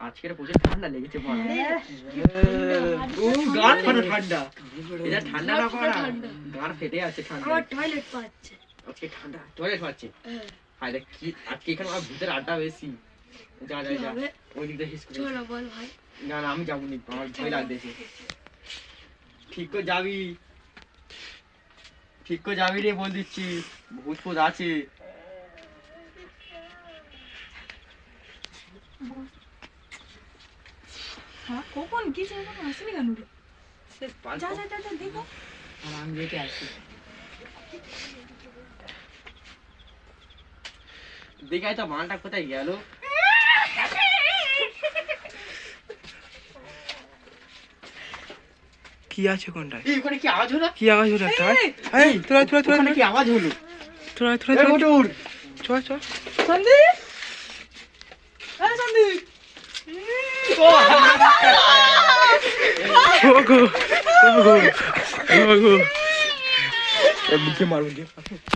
আজকে প্রচুর ঠান্ডা লেগেছে বল। ও গান ফাটা ঠান্ডা, এটা ঠান্ডা না পারা গান ফেটে আছে ঠান্ডা। আমার টয়লেট পাচ্ছে আজকে ঠান্ডা টয়লেট পাচ্ছে। হায় দেখ কি আজকে এখানে আমার ভূতের আড্ডা বেশি। যা যা যা ওই দিক দিয়ে হিসু চলো বল ভাই। না না আমি যাবো নি, আমার ভয় লাগতেছে। ঠিক করে যাবি, ঠিক করে যাবি রে বল দিচ্ছি, ভূত ফুত আছে। হ্যাঁ কখন কি এখন আসেনি কেন রে? যা যা যা যা দেখো। আর আমি যেতে আসি দেখাই তো মালটা কোথায় গেল। কি আছে কোনটায়? এই ওখানে কি আওয়াজ হলো? কি আওয়াজ হলো একটা? এই তোরা তোরা তোরা ওখানে কি আওয়াজ হলো? তোরা তোরা এই মোটর চল চল। সন্দীপ, আরে সন্দীপ, ওগো ওগো ওগো এ মুখে মারুন দিয়ে